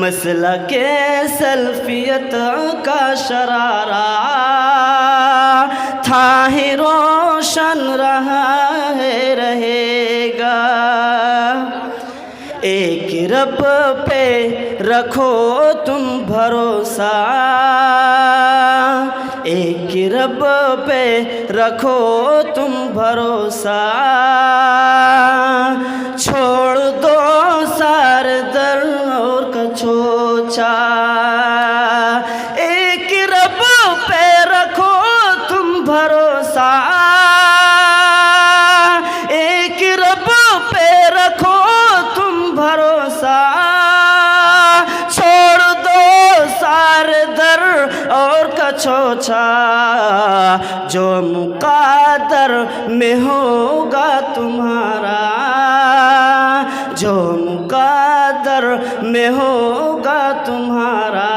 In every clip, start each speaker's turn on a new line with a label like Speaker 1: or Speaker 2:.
Speaker 1: مسئلہ کے سلفیت کا شرارہ تھا ہی روشن رہا ہے رہے گا۔ ایک رب پہ رکھو تم بھروسہ، ایک رب پہ رکھو تم بھروسہ، چھوڑ دو سارے در اور کچوچا۔ ایک رب پہ رکھو تم بھروسہ، ایک رب پہ رکھو تم بھروسہ، چھوڑ دو سارے در اور کچوچا۔ جو مقدر میں ہوگا تمہارا، جو مقدر میں ہوگا تمہارا،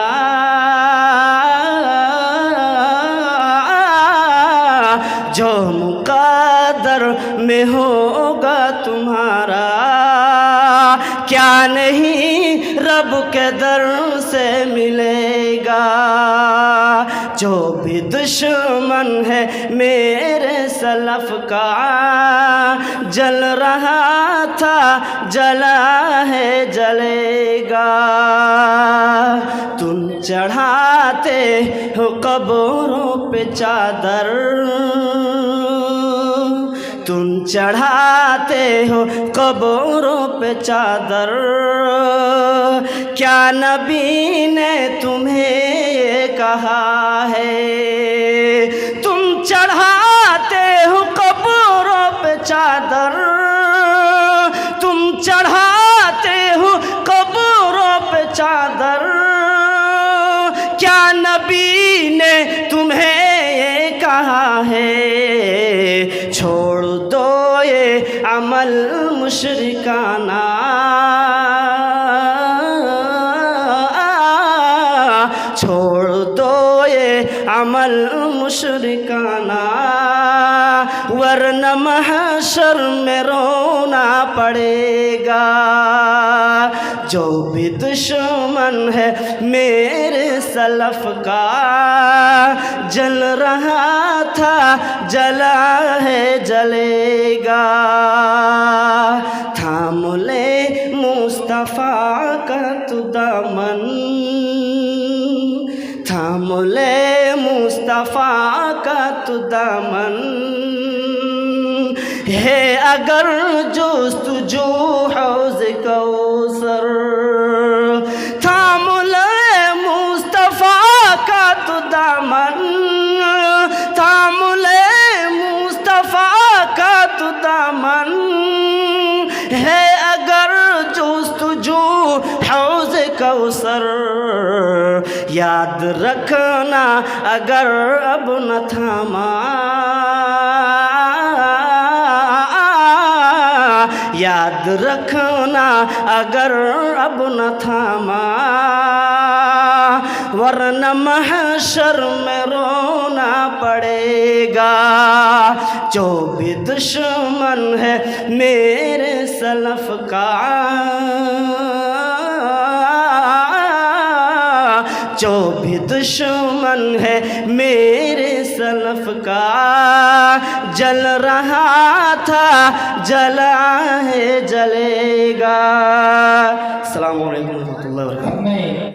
Speaker 1: جو مقدر میں ہوگا تمہارا، کیا نہیں رب کے در سے ملے گا۔ جو بھی دشمن ہے میرے سلف کا، جل رہا تھا جلا ہے جلے گا۔ تم چڑھاتے ہو قبروں پہ چادر، تم چڑھاتے ہو قبروں پہ چادر، کیا نبی نے تمہیں یہ کہا ہے؟ تم چڑھاتے ہو قبروں پہ چادر، تم چڑھاتے ہو قبروں پہ چادر، کیا نبی نے تمہیں یہ کہا ہے؟ چھوڑ دو یہ عمل مشرکانہ، چھوڑ دو یہ عمل مشرکانہ، ورنہ محشر میں رونا پڑے گا۔ جو بھی دشمن ہے میرے سلف کا، جل رہا تھا جلا ہے جلے گا۔ تھام لے مصطفیٰ کا تو دامن، تھام لے مصطفیٰ کا تو دامن، ہے اگر جستجو حوض کوثر، تھام لے مصطفیٰ کا تو دامن، تھام لے مصطفیٰ کا تو دامن، ہے اگر جستجو حوض کوثر۔ یاد رکھنا اگر اب نہ تھاما، یاد رکھنا اگر اب نہ تھاما، ورنہ محشر میں رونا پڑے گا۔ جو بھی دشمن ہے میرے سلف کا، جو بھی دشمن ہے میرے سلف کا، جل رہا تھا جلا ہے جلے گا۔ السلام علیکم ورحمۃ اللہ وبرکاتہ۔